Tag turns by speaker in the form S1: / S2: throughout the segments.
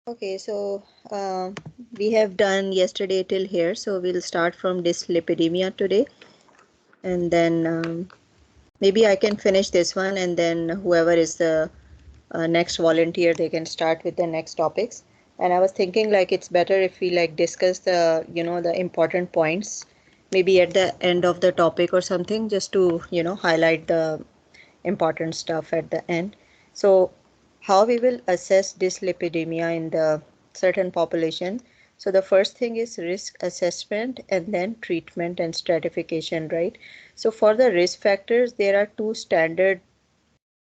S1: Okay, so we have done yesterday till here, so we'll start from dyslipidemia today, and then maybe I can finish this one, and then whoever is the next volunteer, they can start with the next topics. And I was thinking like it's better if we like discuss the important points, maybe at the end of the topic or something, just to highlight the important stuff at the end. So, how we will assess dyslipidemia in the certain population? So, the first thing is risk assessment and then treatment and stratification, right? So, for the risk factors, there are two standard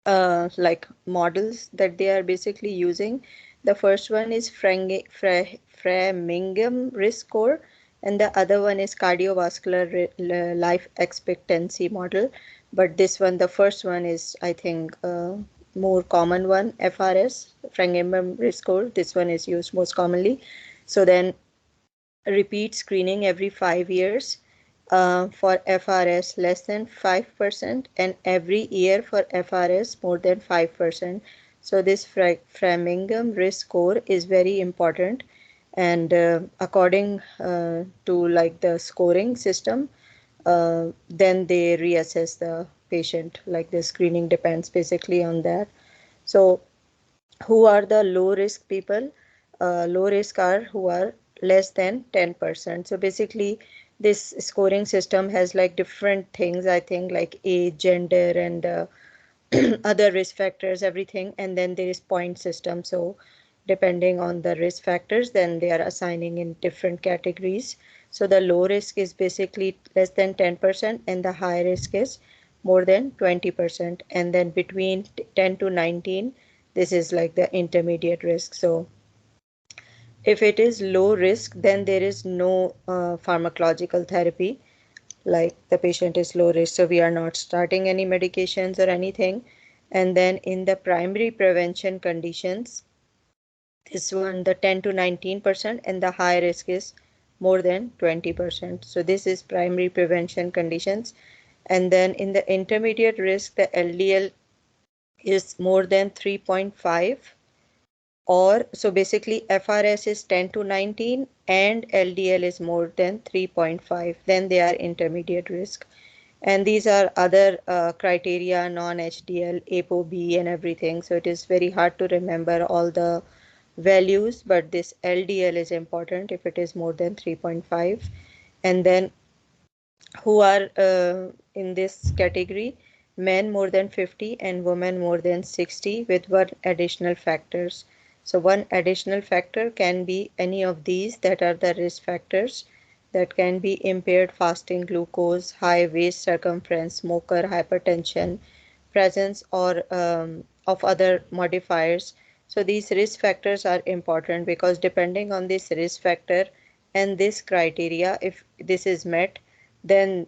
S1: like models that they are basically using. The first one is Framingham risk score, and the other one is cardiovascular life expectancy model. But this one, the first one is, I think, more common one, FRS, Framingham risk score. This one is used most commonly. So then repeat screening every 5 years for FRS less than 5% and every year for FRS more than 5%. So this Framingham risk score is very important, and according to like the scoring system, then they reassess the patient. Like the screening depends basically on that. So who are the low risk people? Low risk are who are less than 10%. So basically this scoring system has like different things, I think, like age, gender, and other risk factors, everything, and then there is point system. So depending on the risk factors, then they are assigning in different categories. So the low risk is basically less than 10% and the high risk is more than 20%, and then between 10 to 19, this is like the intermediate risk. So if it is low risk, then there is no pharmacological therapy, like the patient is low risk, so we are not starting any medications or anything. And then in the primary prevention conditions, this one, the 10 to 19%, and the high risk is more than 20%. So this is primary prevention conditions. And then in the intermediate risk, the LDL is more than 3.5, or so basically FRS is 10 to 19 and LDL is more than 3.5, then they are intermediate risk. And these are other criteria, non-HDL, ApoB, and everything. So it is very hard to remember all the values, but this LDL is important if it is more than 3.5. And then who are in this category? Men more than 50 and women more than 60 with one additional factors. So one additional factor can be any of these that are the risk factors, that can be impaired fasting glucose, high waist circumference, smoker, hypertension, presence or of other modifiers. So these risk factors are important because depending on this risk factor and this criteria, if this is met, then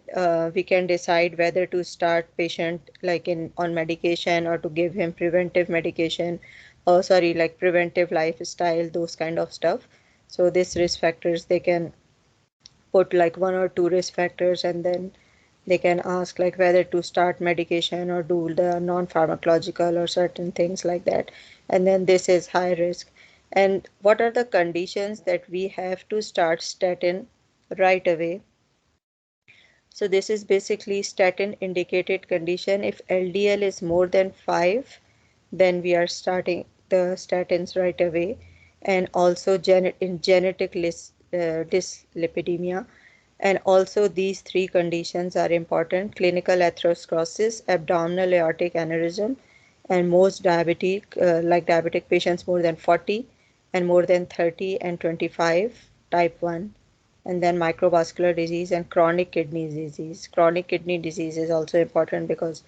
S1: we can decide whether to start patient like in on medication or to give him preventive medication, or sorry, like preventive lifestyle, those kind of stuff. So these risk factors, they can put like one or two risk factors, and then they can ask like whether to start medication or do the non-pharmacological or certain things like that. And then this is high risk. And what are the conditions that we have to start statin right away? So this is basically statin indicated condition. If LDL is more than 5, then we are starting the statins right away. And also in genetic dyslipidemia. And also these three conditions are important: clinical atherosclerosis, abdominal aortic aneurysm, and most diabetic, like diabetic patients more than 40 and more than 30 and 25, type 1, and then microvascular disease and chronic kidney disease. Chronic kidney disease is also important because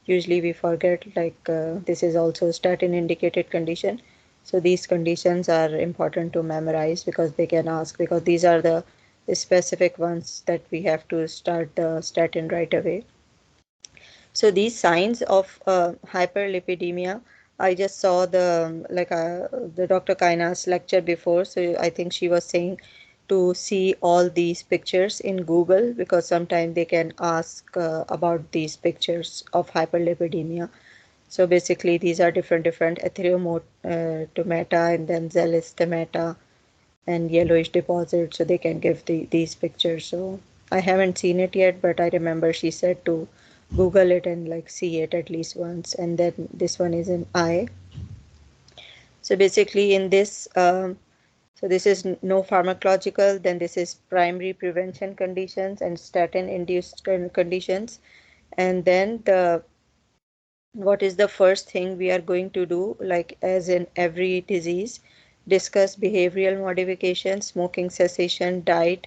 S1: usually we forget like this is also statin indicated condition. So these conditions are important to memorize because they can ask, because these are the specific ones that we have to start the statin right away. So these signs of hyperlipidemia, I just saw the Dr. Kaina's lecture before, so I think she was saying to see all these pictures in Google because sometimes they can ask about these pictures of hyperlipidemia. So basically, these are different erythrometomata and then xelistemata and yellowish deposits, so they can give these pictures. So I haven't seen it yet, but I remember she said to Google it and like see it at least once. And then this one is in eye. So basically, in this, so this is no pharmacological. Then this is primary prevention conditions and statin-induced conditions. And then the what is the first thing we are going to do, like as in every disease, discuss behavioral modification, smoking cessation, diet,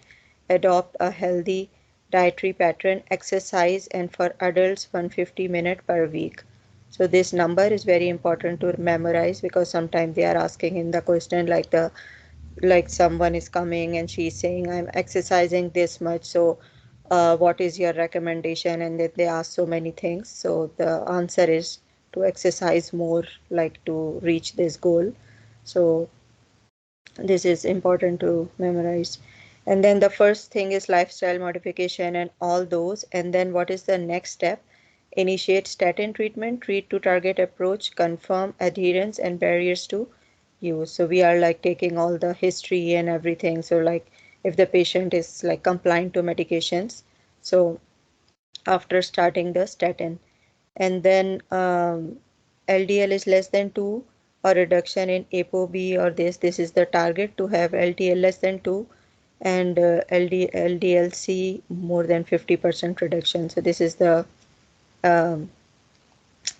S1: adopt a healthy dietary pattern, exercise, and for adults 150 minutes per week. So this number is very important to memorize because sometimes they are asking in the question like someone is coming and she's saying I'm exercising this much, so what is your recommendation, and then they ask so many things. So the answer is to exercise more, like to reach this goal. So this is important to memorize. And then the first thing is lifestyle modification and all those. And then what is the next step? Initiate statin treatment, treat to target approach, confirm adherence and barriers to use. So we are like taking all the history and everything. So like if the patient is like compliant to medications, so after starting the statin, and then LDL is less than 2 or reduction in ApoB, or this is the target to have LDL less than 2 and LDLC more than 50% reduction. So this is the um,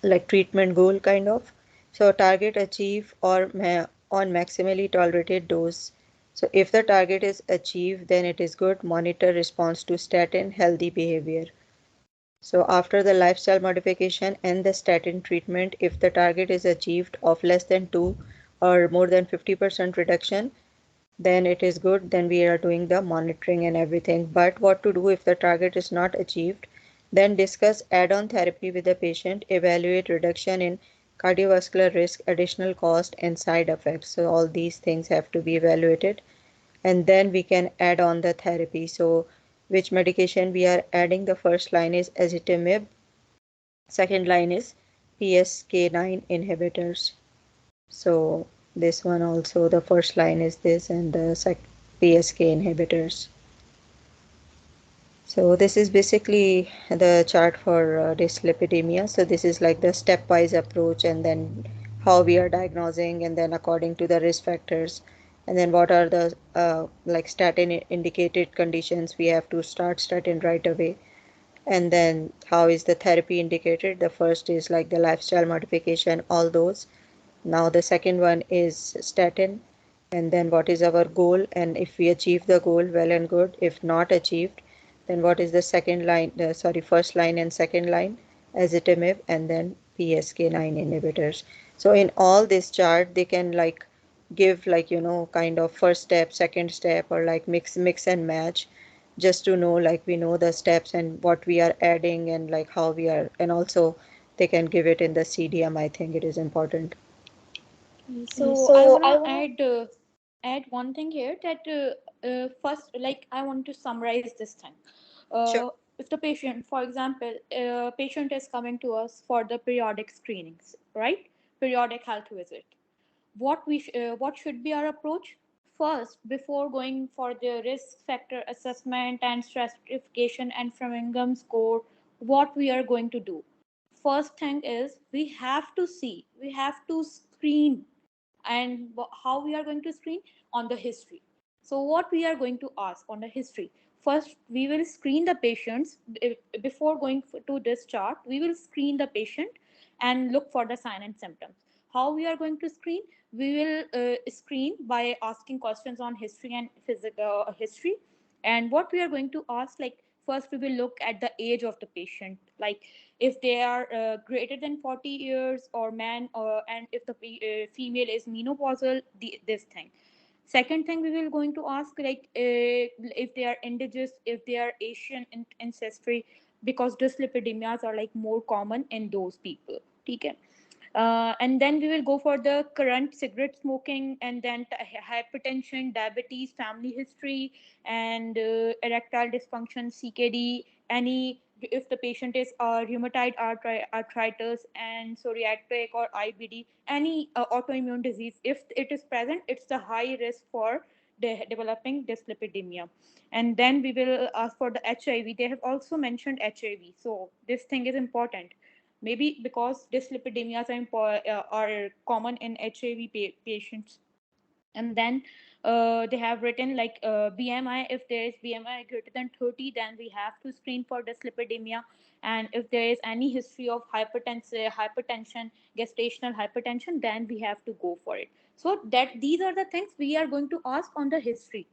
S1: like treatment goal kind of. So target achieve or on maximally tolerated dose. So if the target is achieved, then it is good. Monitor response to statin, healthy behavior. So after the lifestyle modification and the statin treatment, if the target is achieved of less than 2 or more than 50% reduction, then it is good. Then we are doing the monitoring and everything. But what to do if the target is not achieved? Then discuss add-on therapy with the patient, evaluate reduction in cardiovascular risk, additional cost, and side effects. So all these things have to be evaluated, and then we can add on the therapy. So which medication we are adding? The first line is ezetimibe, second line is PSK9 inhibitors. So this one also, the first line is this, and the PSK inhibitors. So this is basically the chart for dyslipidemia. So this is like the stepwise approach, and then how we are diagnosing, and then according to the risk factors, and then what are the like statin indicated conditions, we have to start statin right away. And then how is the therapy indicated? The first is like the lifestyle modification, all those. Now the second one is statin, and then what is our goal, and if we achieve the goal, well and good. If not achieved, then what is the second line, sorry, first line and second line, ezetimibe, and then PSK9 inhibitors. So in all this chart, they can like give like kind of first step, second step, or like mix and match, just to know like we know the steps and what we are adding and like how we are, and also they can give it in the CDM. I think it is important.
S2: So I
S1: So I
S2: wanna
S1: want
S2: add one thing here that first, like I want to summarize this thing.
S1: to. Sure.
S2: If the patient, for example, patient is coming to us for the periodic screenings, right? Periodic health visit. What should be our approach? First, before going for the risk factor assessment and stratification and Framingham score, what we are going to do? First thing is we have to screen, and how we are going to screen on the history. So what we are going to ask on the history? First we will screen the patients. Before going to this chart, we will screen the patient and look for the sign and symptoms. How we are going to screen? We will screen by asking questions on history and physical history. And what we are going to ask, like first we will look at the age of the patient, like if they are greater than 40 years or man, and if the female is menopausal, this thing. Second thing we will going to ask, like if they are indigenous, if they are Asian ancestry, because dyslipidemias are like more common in those people. Okay. And then we will go for the current cigarette smoking, and then hypertension, diabetes, family history, and erectile dysfunction, CKD, any if the patient is rheumatoid arthritis and psoriatic or IBD, any autoimmune disease, if it is present, it's the high risk for developing dyslipidemia. And then we will ask for the HIV. They have also mentioned HIV, so this thing is important. Maybe because dyslipidemias are common in HIV patients. And then they have written like BMI. If there is BMI greater than 30, then we have to screen for dyslipidemia. And if there is any history of hypertension, gestational hypertension, then we have to go for it. So that these are the things we are going to ask on the history.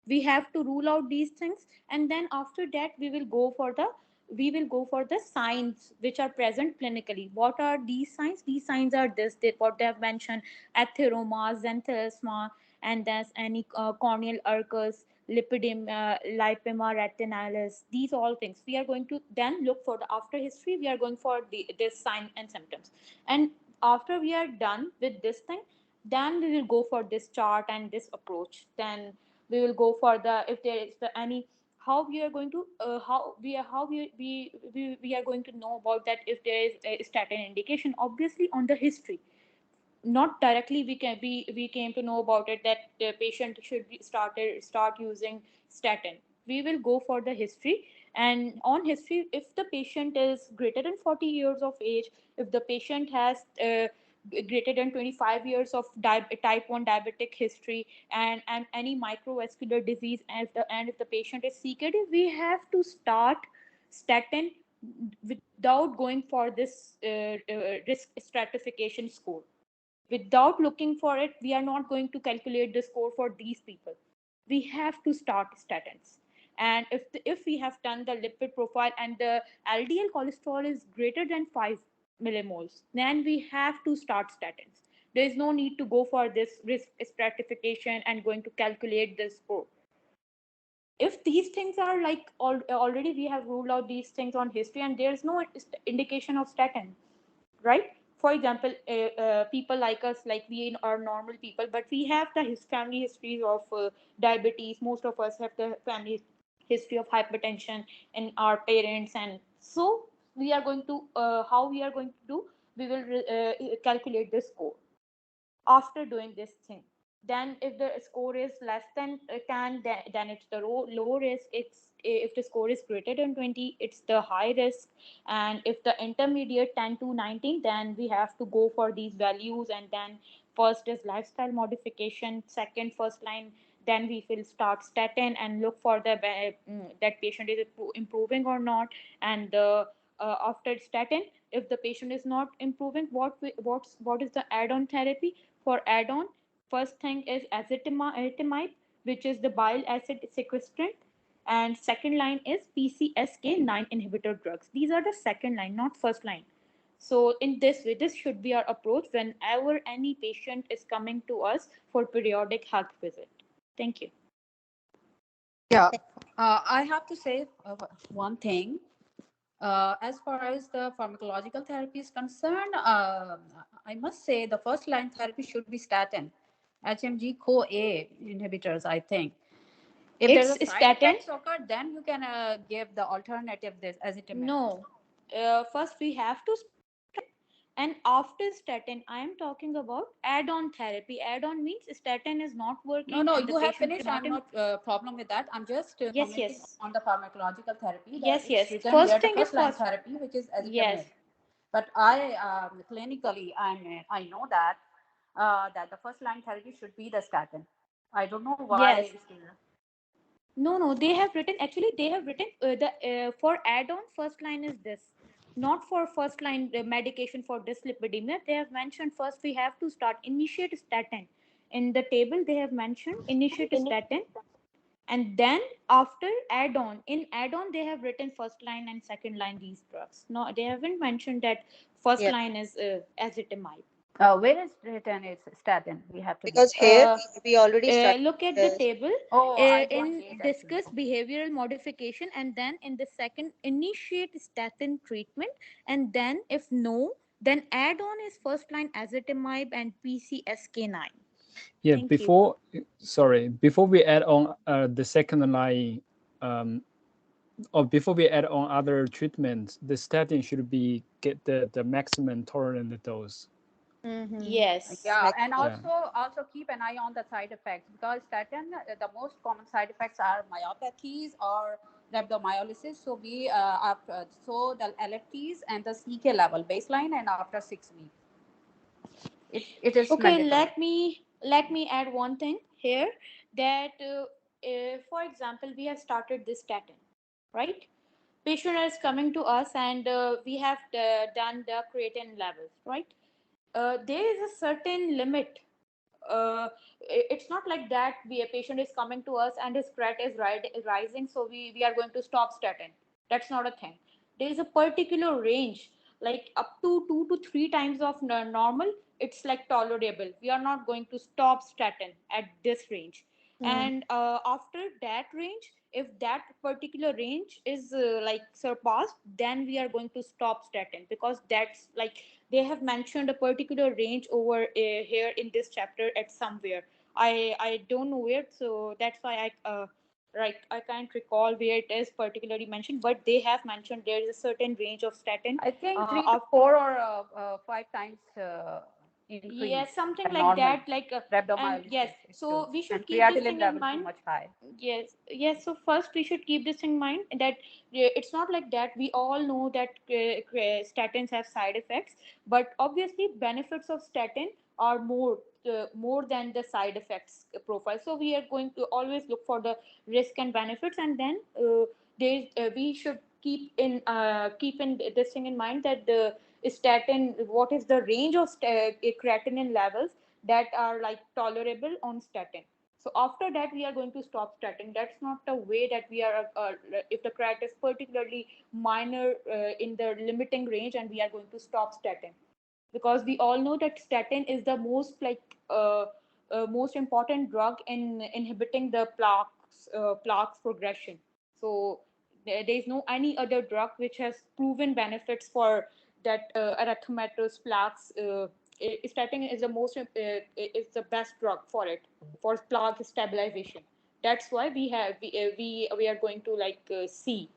S2: We have to rule out these things, and then after that we will go for the signs which are present clinically. What are these signs? These signs are what they have mentioned: atheroma, xanthelasma, and there's any corneal ulcus, lipema retinalis. These all things we are going to then look for. The after history we are going for this sign and symptoms. And after we are done with this thing, then we will go for this chart and this approach. Then we will go for the, if there is any, how we are going to we are going to know about that. If there is a statin indication, obviously on the history, not directly we came to know about it that the patient should start using statin. We will go for the history. And on history, if the patient is greater than 40 years of age, if the patient has greater than 25 years of type 1 diabetic history, and any microvascular disease, and if the patient is CKD, we have to start statin without going for this risk stratification score. Without looking for it, we are not going to calculate the score for these people. We have to start statins. And if we have done the lipid profile and the LDL cholesterol is greater than 5 millimoles, then we have to start statins. There is no need to go for this risk stratification and going to calculate the score. If these things are like already we have ruled out these things on history, and there's no indication of statin, right? For example, people like us, like we are normal people, but we have the family histories of diabetes. Most of us have the family history of hypertension in our parents. And so we are going to how we are going to do, we will calculate the score after doing this thing. Then if the score is less than 10, then it's the low risk. It's if the score is greater than 20, it's the high risk. And if the intermediate 10 to 19, then we have to go for these values. And then first is lifestyle modification, second first line, then we will start statin and look for that patient is improving or not. And after statin, if the patient is not improving, what is the add-on therapy? For add-on, first thing is ezetimibe, which is the bile acid sequestrant, and second line is PCSK9 inhibitor drugs. These are the second line, not first line. So in this way, this should be our approach whenever any patient is coming to us for periodic health visit. Thank you.
S3: Yeah, I have to say one thing. As far as the pharmacological therapy is concerned, I must say the first line therapy should be statin, HMG CoA inhibitors, I think. If there's
S2: It's
S3: a side
S2: statin.
S3: effects occur, then you can give the alternative, this ezetimibe.
S2: No, first we have to start statin, and after statin, I am talking about add-on therapy. Add-on means statin is not
S3: No,
S2: working
S3: no,
S2: and the
S3: you have
S2: patient is
S3: finished.
S2: not
S3: I'm
S2: in.
S3: not problem with that. I'm just
S2: Yes,
S3: commenting
S2: yes,
S3: on the pharmacological therapy that
S2: yes,
S3: it's
S2: yes.
S3: written here,
S2: First
S3: the
S2: thing is
S3: first line
S2: first.
S3: therapy, which is
S2: Yes,
S3: ezetimibe. But I clinically, I know that that the first line therapy should be the statin. I don't know why.
S2: yes. No, no. They have written, actually. They have written the for add-on first line is this, not for first line medication for dyslipidemia. They have mentioned first we have to start initiate statin. In the table they have mentioned initiate statin, and then after add-on, in add-on they have written first line and second line these drugs. No, they haven't mentioned that first
S1: Yeah,
S2: line is ezetimibe.
S3: Where is written is statin? We have to give.
S1: because here we already
S2: Look at the
S1: started.
S2: table
S3: Oh, I don't
S2: in
S3: get actually.
S2: discuss behavioral modification, and then in the second initiate statin treatment, and then if no, then add on is first line ezetimibe and PCSK9.
S4: Yeah,
S2: Thank you.
S4: before we add on the second line um, or before we add on other treatments, the statin should be get the maximum tolerant dose.
S1: Mm-hmm.
S2: Yes.
S3: Yeah,
S1: Makes
S3: and
S1: sense.
S4: Yeah.
S3: also keep an eye on the side effects, because statin, the most common side effects are myopathies or rhabdomyolysis. So we so the LFTs and the CK level baseline, and after 6 weeks, it is
S2: Okay,
S3: mandatory.
S2: let me add one thing here, that for example, we have started this statin, right? Patient is coming to us, and we have done the creatine levels, right? There is a certain limit. It's not like that we a patient is coming to us and his cret is rising, so we are going to stop statin. That's not a thing. There is a particular range, like up to 2 to 3 times of normal. It's like tolerable. We are not going to stop statin at this range.
S1: Mm.
S2: And after that range, if that particular range is like surpassed, then we are going to stop statin, because that's like they have mentioned a particular range over here in this chapter at somewhere. I don't know where, so that's why I can't recall where it is particularly mentioned, but they have mentioned there is a certain range of statin
S3: I think three to
S2: of.
S3: four or 5 times increase
S2: Yes, something
S3: than
S2: like
S3: normal
S2: that, like and yes,
S3: rhabdomyolysis it
S2: so
S3: shows,
S2: we
S3: and
S2: should keep this
S3: creatinine
S2: thing in
S3: level too
S2: mind.
S3: much high.
S2: Yes, yes. So first, we should keep this in mind that it's not like that. We all know that statins have side effects, but obviously, benefits of statin are more than the side effects profile. So we are going to always look for the risk and benefits, and then we should keep in this thing in mind, that the statin, what is the range of creatinine levels that are like tolerable on statin. So after that, we are going to stop statin. That's not the way that we are. If the crat is particularly minor in the limiting range, and we are going to stop statin, because we all know that statin is the most important drug in inhibiting the plaques progression. So there is no any other drug which has proven benefits for that erythematous plaques. Statin is the is the best drug for it, for plaque stabilization. That's why we are going to see,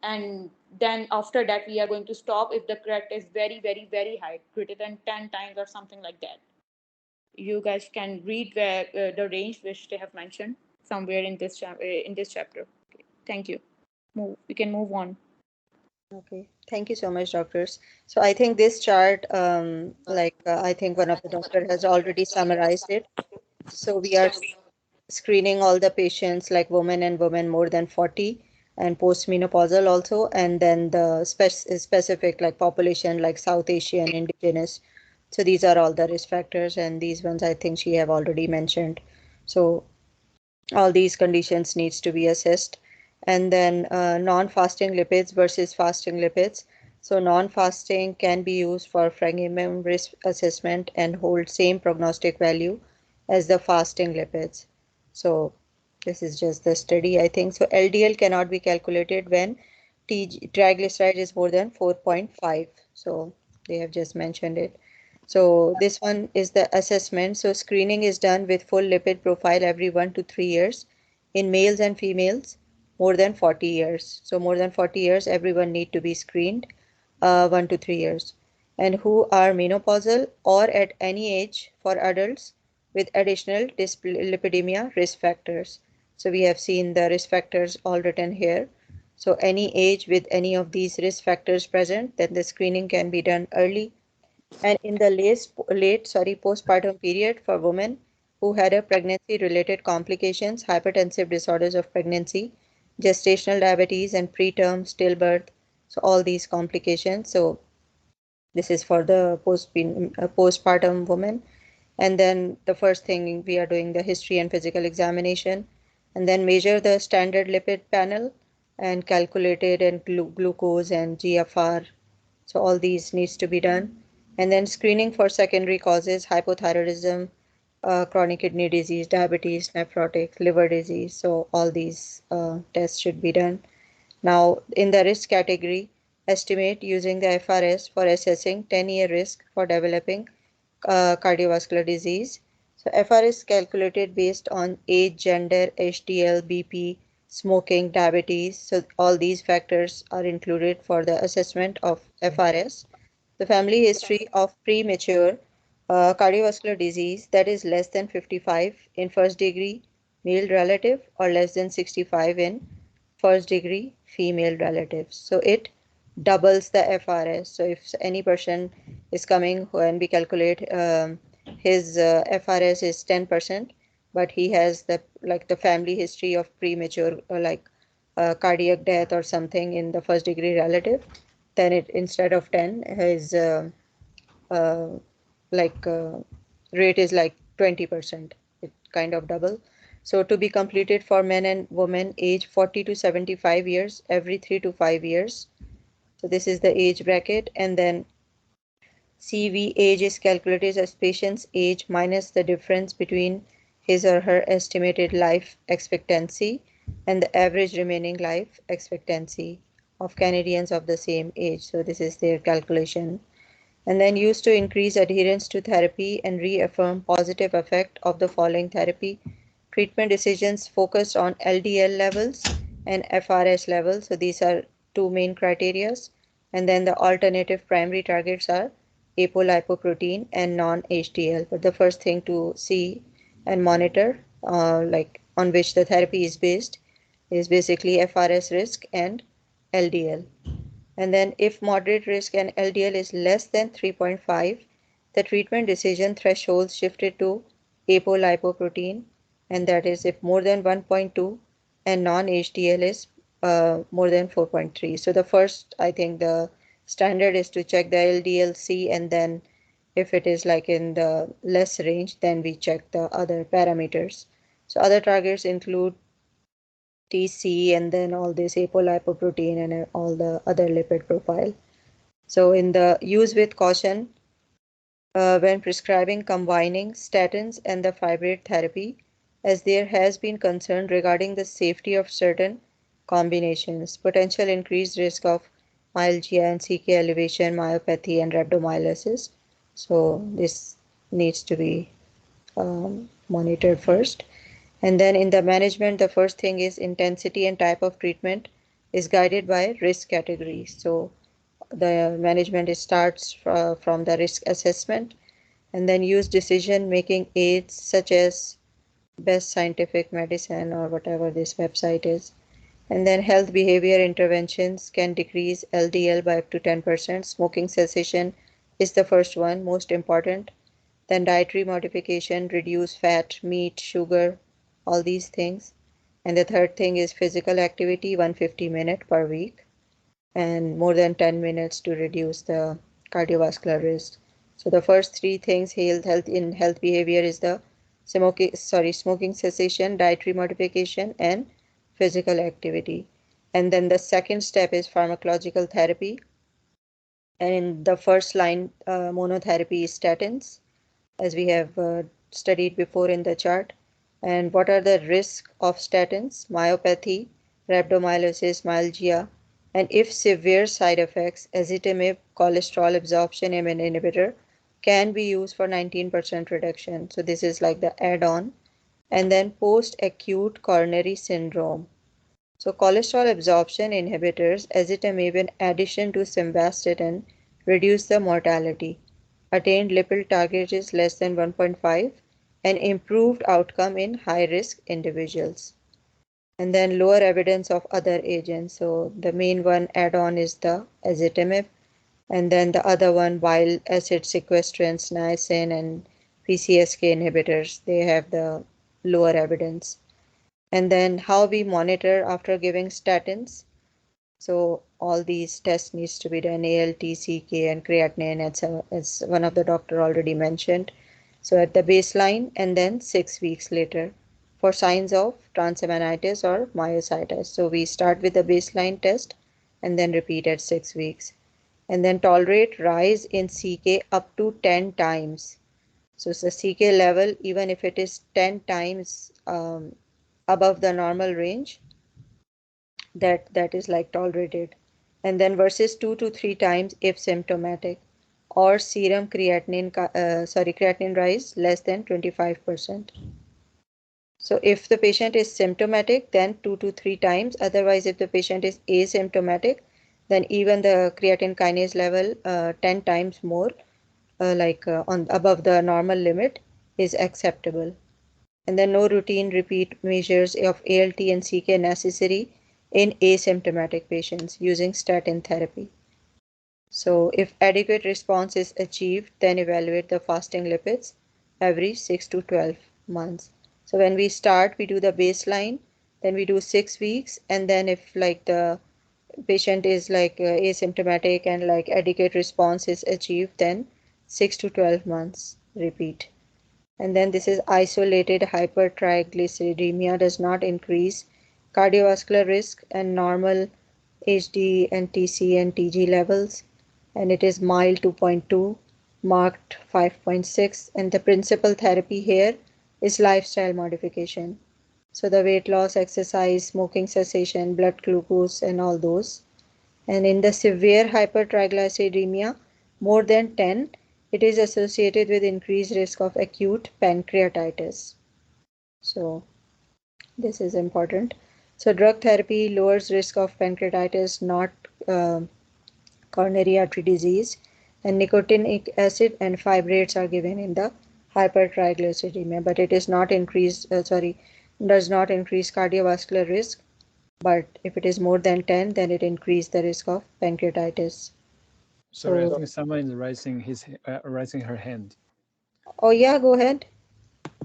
S2: and then after that we are going to stop if the cret is very very very high, greater than 10 times or something like that. You guys can read where the range which they have mentioned somewhere in this chapter. Okay, thank you. We can move on.
S1: Okay, thank you so much, doctors. So I think this chart, I think one of the doctor has already summarized it. So we are screening all the patients, like women and women more than 40, and postmenopausal also, and then the specific like population like South Asian, indigenous. So these are all the risk factors, and these ones I think she have already mentioned. So all these conditions needs to be assessed. And then non-fasting lipids versus fasting lipids. So non-fasting can be used for fragment risk assessment and hold same prognostic value as the fasting lipids. So this is just the study, I think. So LDL cannot be calculated when triglyceride is more than 4.5. So they have just mentioned it. So this one is the assessment. So screening is done with full lipid profile every 1 to 3 years in males and females more than 40 years. So more than 40 years, everyone need to be screened 1 to 3 years. And who are menopausal or at any age for adults with additional dyslipidemia risk factors. So we have seen the risk factors all written here. So any age with any of these risk factors present, then the screening can be done early. And in the postpartum period for women who had a pregnancy related complications, hypertensive disorders of pregnancy, gestational diabetes, and preterm stillbirth. So all these complications. So this is for the postpartum woman. And then the first thing we are doing the history and physical examination, and then measure the standard lipid panel and calculated and glucose and GFR. So all these needs to be done. And then screening for secondary causes, hypothyroidism, chronic kidney disease, diabetes, nephrotic, liver disease. So all these tests should be done. Now, in the risk category, estimate using the FRS for assessing 10-year risk for developing cardiovascular disease. So FRS calculated based on age, gender, HDL, BP, smoking, diabetes. So all these factors are included for the assessment of FRS. The family history of premature cardiovascular disease that is less than 55 in first degree male relative or less than 65 in first degree female relatives. So it doubles the FRS. So if any person is coming when we calculate his FRS is 10%, but he has the family history of premature cardiac death or something in the first degree relative, then it instead of 10 his uh, like rate is like 20%. It kind of double. So to be completed for men and women age 40 to 75 years every 3 to 5 years. So this is the age bracket, and then CV age is calculated as patient's age minus the difference between his or her estimated life expectancy and the average remaining life expectancy of Canadians of the same age. So this is their calculation, and then used to increase adherence to therapy and reaffirm positive effect of the following therapy. Treatment decisions focused on LDL levels and FRS levels. So these are two main criterias. And then the alternative primary targets are apolipoprotein and non-HDL. But the first thing to see and monitor, like on which the therapy is based, is basically FRS risk and LDL. And then if moderate risk and LDL is less than 3.5, the treatment decision threshold shifted to apolipoprotein, and that is if more than 1.2 and non-HDL is more than 4.3. So the first, I think the standard is to check the LDL-C, and then if it is like in the less range, then we check the other parameters. So other targets include TC and then all this apolipoprotein and all the other lipid profile. So in the use with caution, when prescribing combining statins and the fibrate therapy, as there has been concern regarding the safety of certain combinations, potential increased risk of myalgia and CK elevation, myopathy, and rhabdomyolysis. So this needs to be monitored first. And then in the management, the first thing is intensity and type of treatment is guided by risk category. So the management starts from the risk assessment, and then use decision making aids such as best scientific medicine or whatever this website is. And then health behavior interventions can decrease LDL by up to 10%. Smoking cessation is the first one, most important. Then dietary modification, reduce fat, meat, sugar, all these things. And the third thing is physical activity, 150 minutes per week, and more than 10 minutes to reduce the cardiovascular risk. So the first three things health behavior is the smoking cessation, dietary modification, and physical activity. And then the second step is pharmacological therapy. And in the first line, monotherapy is statins, as we have studied before in the chart. And what are the risks of statins? Myopathy, rhabdomyolysis, myalgia, and if severe side effects, ezetimibe, cholesterol absorption inhibitor can be used for 19% reduction. So this is like the add-on. And then post-acute coronary syndrome. So cholesterol absorption inhibitors, ezetimibe in addition to simvastatin, reduce the mortality. Attained lipid target is less than 1.5 and improved outcome in high risk individuals. And then lower evidence of other agents. So the main one add-on is the ezetimibe, and then the other one bile acid sequestrants, niacin, and PCSK inhibitors. They have the lower evidence. And then how we monitor after giving statins. So all these tests needs to be done, ALT, CK, and creatinine, as one of the doctor already mentioned. So at the baseline and then 6 weeks later for signs of transaminitis or myositis. So we start with the baseline test and then repeat at 6 weeks. And then tolerate rise in CK up to 10 times. So the CK level, even if it is 10 times above the normal range, that is like tolerated. And then versus 2 to 3 times if symptomatic, or serum creatinine rise less than 25%. So if the patient is symptomatic, then 2 to 3 times. Otherwise, if the patient is asymptomatic, then even the creatine kinase level 10 times more, on above the normal limit, is acceptable. And then no routine repeat measures of ALT and CK necessary in asymptomatic patients using statin therapy. So if adequate response is achieved, then evaluate the fasting lipids every 6 to 12 months. So when we start, we do the baseline, then we do 6 weeks, and then if like the patient is asymptomatic and like adequate response is achieved, then 6 to 12 months repeat. And then this is isolated hypertriglyceridemia does not increase cardiovascular risk and normal HD and TC and TG levels, and it is mild 2.2, marked 5.6, and the principal therapy here is lifestyle modification. So the weight loss, exercise, smoking cessation, blood glucose, and all those. And in the severe hypertriglyceridemia, more than 10, it is associated with increased risk of acute pancreatitis. So this is important. So drug therapy lowers risk of pancreatitis, not uh, coronary artery disease, and nicotinic acid and fibrates are given in the hypertriglyceridemia, but it is not does not increase cardiovascular risk. But if it is more than 10, then it increases the risk of pancreatitis.
S4: Sorry, I
S1: So,
S4: think someone is raising her hand.
S1: oh yeah, go ahead.